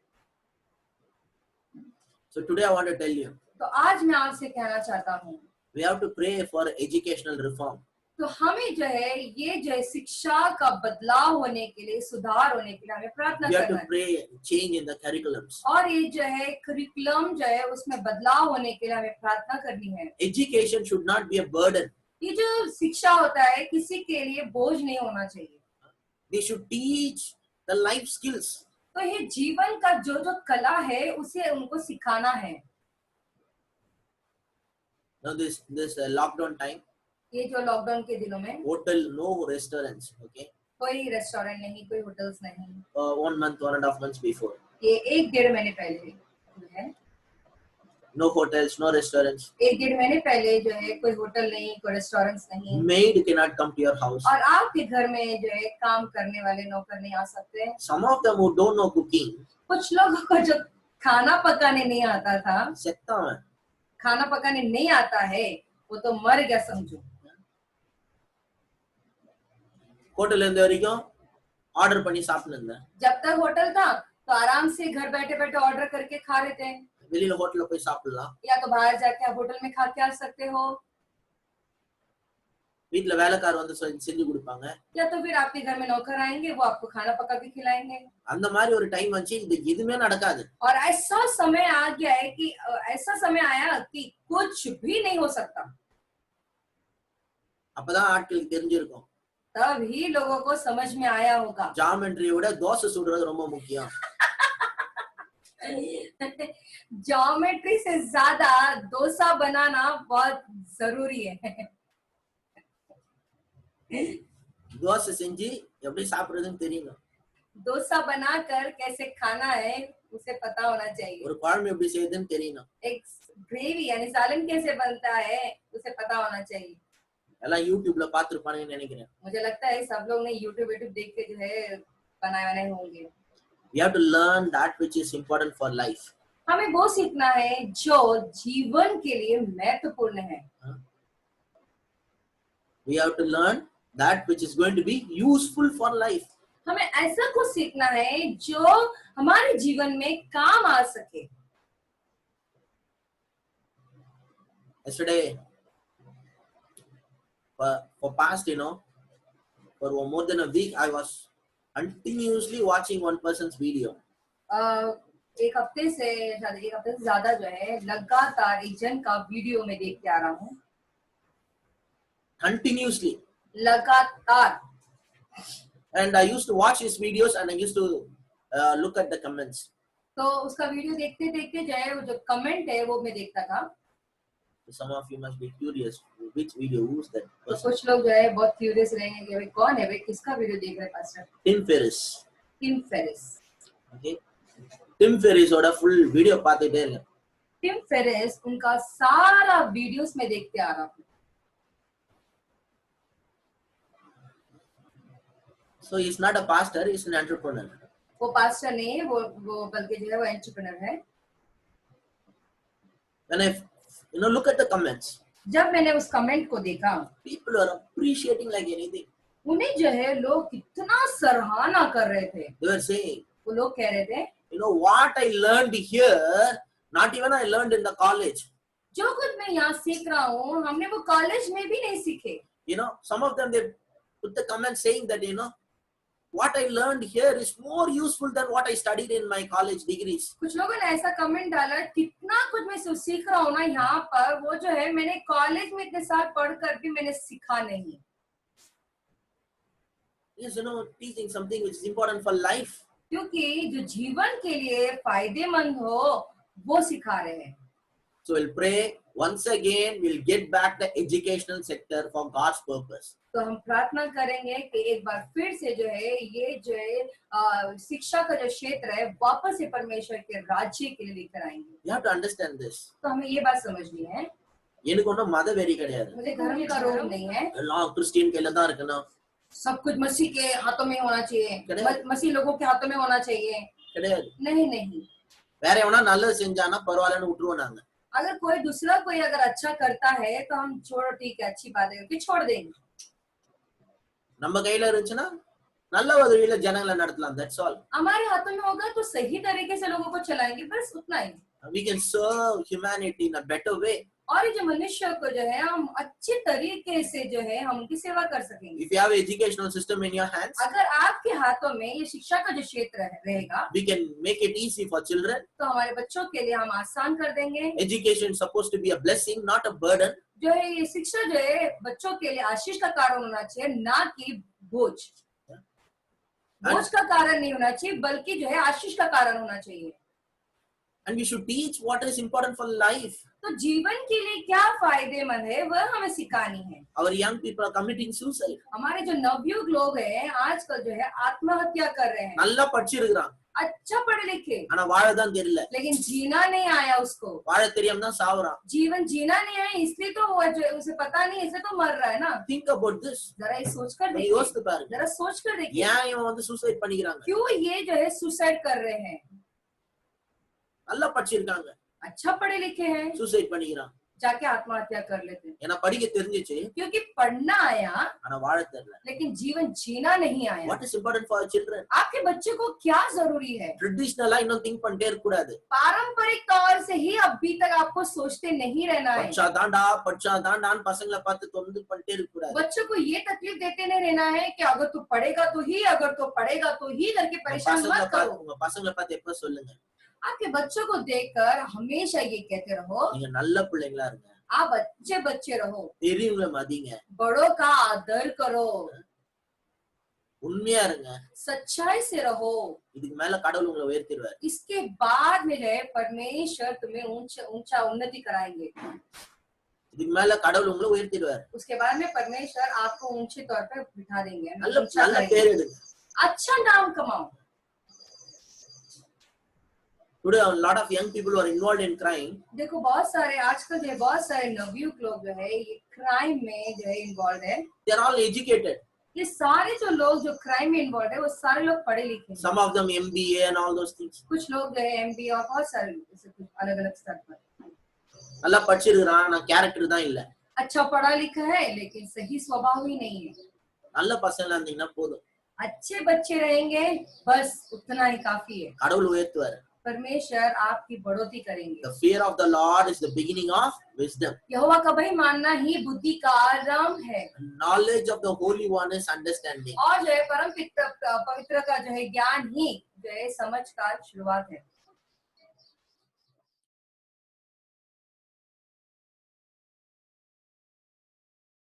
S1: So today I want to tell you,
S2: तो आज मैं आपसे कहना चाहता हूँ
S1: we have to pray for educational reform.
S2: तो हमें जो है ये जो है शिक्षा का बदलाव होने के लिए, सुधार होने के लिए हमें प्रार्थना
S1: We have
S2: करना
S1: to
S2: है.
S1: pray change in the curriculums.
S2: और ये जो है करिकुलम जो है उसमें बदलाव होने के लिए हमें प्रार्थना करनी है.
S1: Education should not be a burden.
S2: ये जो शिक्षा होता है किसी के लिए बोझ नहीं होना चाहिए.
S1: They should teach the life skills.
S2: तो ये जीवन का जो जो कला है उसे उनको सिखाना है.
S1: Now this lockdown time,
S2: ये जो लॉकडाउन के दिनों में
S1: hotel, no restaurants, okay?
S2: कोई रेस्टोरेंट नहीं, कोई होटल्स नहीं.
S1: 1 month, 1.5 months before.
S2: ये 1-1.5 महीने पहले है.
S1: No hotels, no restaurants.
S2: 1-1.5 महीने पहले जो है कोई होटल नहीं, कोई रेस्टोरेंट्स नहीं.
S1: Maid cannot come to your house.
S2: और आपके घर में जो है काम करने वाले नौकर नहीं आ सकते.
S1: Some of them who don't know cooking,
S2: कुछ लोगों को जो खाना पकाने नहीं आता था,
S1: செத்தா அவன்.
S2: खाना पकाने नहीं आता है, वो तो मर गया समझो.
S1: ஹோட்டல் இருந்த வரைக்கும் ஆர்டர் பண்ணி சாப்பிட்டு இருந்தேன்.
S2: जब तक होटल था तो आराम से घर बैठे बैठे ऑर्डर करके खा रहे थे.
S1: வெளியில ஹோட்டல்ல போய் சாப்பிடலாம்.
S2: या तो बाहर जाके आप होटल में खा के आ सकते हो.
S1: வீட்ல வேலைக்காரர் வந்து செஞ்சு கொடுப்பாங்க.
S2: या तो फिर आपके घर में नौकर आएंगे, वो आपको खाना पका के खिलाएंगे.
S1: அந்த மாதிரி ஒரு டைம் வந்துச்சு, இது எதுவுமே நடக்காது.
S2: और ऐसा समय आ गया है कि ऐसा समय आया कि कुछ भी नहीं हो सकता.
S1: அப்பதான் ஆட்களுக்கு தெரிஞ்சிருக்கும்.
S2: तभी लोगों को समझ में आया होगा.
S1: ஜாமெண்ட்ரியை விட தோசை சுடுறது ரொம்ப முக்கியம்.
S2: ज्योमेट्री से ज्यादा डोसा बनाना बहुत जरूरी है.
S1: தோசை செஞ்சு எப்படி சாப்பிடுறதுன்னு தெரியணும்.
S2: डोसा बनाकर कैसे खाना है उसे पता होना चाहिए.
S1: ஒரு குழம்பு எப்படி செய்யுதுன்னு தெரியணும்.
S2: एक ग्रेवी यानी सालन कैसे बनता है उसे पता होना चाहिए.
S1: எல்லாம் யூடியூப்ல பாத்துருப்பானுங்கன்னு நினைக்கிறேன்.
S2: मुझे लगता है सब लोग ने यूट्यूब देख के जो है बनाए होंगे.
S1: We have to learn that which is important for life.
S2: हमें वो सीखना है जो जीवन के लिए महत्वपूर्ण है.
S1: We have to learn that which is going to be useful for life.
S2: हमें ऐसा कुछ सीखना है जो हमारे जीवन में काम आ सके.
S1: Yesterday, for past, for more than a week, I was continuously watching one person's video.
S2: एक हफ्ते से शायद एक हफ्ते से ज्यादा जो है लगातार एक जन का वीडियो में देखते आ रहा हूँ,
S1: Continuously.
S2: लगातार.
S1: And I used to watch his videos and I used to look at the comments.
S2: तो उसका वीडियो देखते देखते जो है वो जो कमेंट है वो मैं देखता था.
S1: Some of you must be curious which video, who's that
S2: तो
S1: person?
S2: कुछ लोग जो है बहुत क्यूरियस रहेंगे कि भाई कौन है, भाई किसका वीडियो देख रहे हैं pastor?
S1: Tim Ferriss.
S2: Tim Ferriss.
S1: Okay. Tim Ferriss ओड़ा full video पाते थे.
S2: टिम फेरिस उनका सारा वीडियोस में देखते आ रहा हूँ.
S1: So he's not a pastor, he's an entrepreneur.
S2: वो पास्टर नहीं है, वो बल्कि जो है वो एंटरप्रेन्योर है.
S1: When I look at the comments,
S2: जब मैंने उस कमेंट को देखा,
S1: people are appreciating like anything.
S2: उन्हें जो है लोग कितना सराहना कर रहे थे.
S1: They were saying,
S2: वो लोग कह रहे थे,
S1: what I learned here, not even I learned in the college.
S2: जो कुछ मैं यहाँ सीख रहा हूँ हमने वो कॉलेज में भी नहीं सीखे.
S1: Some of them, they put the comment saying that, what I learned here is more useful than what I studied in my college degrees.
S2: कुछ लोगों ने ऐसा कमेंट डाला, कितना कुछ मैं सीख रहा हूँ ना यहाँ पर, वो जो है मैंने कॉलेज में इतने साल पढ़कर भी मैंने सीखा नहीं.
S1: Yes, teaching something which is important for life.
S2: क्योंकि जो जीवन के लिए फायदेमंद हो वो सिखा रहे हैं.
S1: So we'll pray once again, we'll get back the educational sector for God's purpose.
S2: तो हम प्रार्थना करेंगे कि एक बार फिर से जो है ये जो है शिक्षा का जो क्षेत्र है वापस से परमेश्वर के राज्य के लिए लेकर आएंगे.
S1: You have to understand this.
S2: तो हमें ये बात समझनी है.
S1: எனக்கு ஒன்றும் மத வெறி கிடையாது.
S2: मुझे धर्म का रोग नहीं है.
S1: எல்லாம் கிறிஸ்டியன் கையில தான் இருக்கணும்.
S2: सब कुछ मसीह के हाथों में होना चाहिए, मसीह लोगों के हाथों में होना चाहिए.
S1: கிடையாது.
S2: नहीं नहीं.
S1: வேற எவனா நல்லது செஞ்சானா பரவாயில்லன்னு விட்டுருவோம் நாங்க.
S2: अगर कोई दूसरा कोई अगर अच्छा करता है तो हम छोड़ो, ठीक है, अच्छी बात है, कि छोड़ देंगे.
S1: நம்ம கையில இருந்துச்சுன்னா நல்ல வழியில ஜனங்களை நடத்தலாம். That's all.
S2: हमारे हाथों में होगा तो सही तरीके से लोगों को चलाएंगे, बस उतना ही.
S1: We can serve humanity in a better way.
S2: और ये जो मनुष्य को जो है हम अच्छे तरीके से जो है हम उनकी सेवा कर सकेंगे.
S1: If you have an educational system in your hands,
S2: अगर आपके हाथों में ये शिक्षा का जो क्षेत्र रहेगा,
S1: we can make it easy for children.
S2: तो हमारे बच्चों के लिए हम आसान कर देंगे.
S1: Education is supposed to be a blessing, not a burden.
S2: जो है ये शिक्षा जो है बच्चों के लिए आशीष का कारण होना चाहिए, ना कि बोझ. बोझ का कारण नहीं होना चाहिए, बल्कि जो है आशीष का कारण होना चाहिए.
S1: And we should teach what is important for life.
S2: तो जीवन के लिए क्या फायदेमंद है वह हमें सिखानी है.
S1: Our young people are committing suicide.
S2: हमारे जो नवयुग लोग हैं आजकल जो है आत्महत्या कर रहे हैं.
S1: நல்லா படிச்சிருக்கான்,
S2: अच्छा पढ़े लिखे,
S1: ஆனா வாழதான் தெரியல.
S2: लेकिन जीना नहीं आया उसको.
S1: வாழ தெரியாம தான் சாவுறான்.
S2: जीवन जीना नहीं आया इसलिए तो वो जो उसे पता नहीं इसलिए तो मर रहा है ना.
S1: Think about this.
S2: जरा ये सोच कर
S1: நீ
S2: देखिए,
S1: யோசித்து பாருங்க.
S2: जरा सोच कर देखिए,
S1: ஏன் இவன் வந்து சூசைட் பண்ணிக்கிறாங்க?
S2: क्यों ये जो है सुसाइड कर रहे हैं.
S1: நல்லா படிச்சிருக்காங்க,
S2: अच्छा पढ़े लिखे हैं,
S1: சூசைட் பண்ணிக்கிறான்.
S2: जाके आत्महत्या कर लेते हैं.
S1: ஏன்னா படிக்க தெரிஞ்சிச்சு,
S2: क्योंकि पढ़ना आया
S1: ஆனா வாழ தெரியல.
S2: लेकिन जीवन जीना नहीं आया.
S1: What is important for our children?
S2: आपके बच्चे को क्या जरूरी है.
S1: ட்ரெடிஷனலா இன்னும் திங்க் பண்ணிட்டே இருக்க கூடாது.
S2: पारंपरिक तौर से ही अभी तक आपको सोचते नहीं रहना है.
S1: படிச்சா தாண்டான்னு பசங்களை பார்த்து தொந்து பண்ணிட்டே இருக்க கூடாது.
S2: बच्चों को ये तकलीफ देते नहीं रहना है कि अगर तू पढ़ेगा तो ही, अगर तू पढ़ेगा तो ही करके परेशान मत करो.
S1: உங்க பசங்களை பார்த்து எப்ப சொல்லுங்க,
S2: आपके बच्चों को देखकर हमेशा ये कहते रहो,
S1: நீங்க நல்ல பிள்ளைங்களா இருங்க,
S2: आप अच्छे बच्चे रहो,
S1: பெரியவங்களை மதிங்க,
S2: बड़ों का आदर करो,
S1: உண்மையா இருங்க.
S2: सच्चाई से रहो.
S1: இதுக்கு மேல கடவுள் உங்களை உயர்த்திடுவார்.
S2: इसके बाद में है परमेश्वर तुम्हें ऊंचा उन्नति कराएंगे.
S1: இதுக்கு மேல கடவுள் உங்களை உயர்த்திடுவார்.
S2: उसके बाद में परमेश्वर आपको ऊंचे तौर पे बिठा देंगे,
S1: நல்ல
S2: ऊंचा
S1: நல்ல
S2: करेंगे.
S1: பேர் எடுங்க.
S2: अच्छा नाम कमाओ.
S1: Today a lot of young people who are involved in crime,
S2: देखो बहुत सारे आजकल जो है बहुत सारे नवयुवक लोग जो है ये क्राइम में जो है इन्वॉल्व है.
S1: they are all educated.
S2: ये सारे जो लोग जो क्राइम में इन्वॉल्व है वो सारे लोग पढ़े लिखे हैं.
S1: Some of them MBA and all those things.
S2: कुछ लोग जो है MBA और बहुत सारे ऐसे कुछ अलग अलग स्तर पर.
S1: நல்லா படிச்சிருக்கான், நான் கேரக்டர் தான் இல்ல.
S2: अच्छा पढ़ा लिखा है लेकिन सही स्वभाव ही नहीं है.
S1: நல்ல பசங்களா இருந்தீங்கன்னா போதும்,
S2: अच्छे बच्चे रहेंगे बस उतना ही काफी है.
S1: கடவுள் உயர்த்துவார்.
S2: परमेश्वर आपकी बढ़ोतरी करेंगे।
S1: The fear of the Lord is the beginning of wisdom.
S2: यहोवा का भय मानना ही बुद्धि का आरंभ है।
S1: Knowledge of the Holy One is understanding.
S2: और जो है पवित्र का जो है ज्ञान ही जो है समझ का शुरुआत है।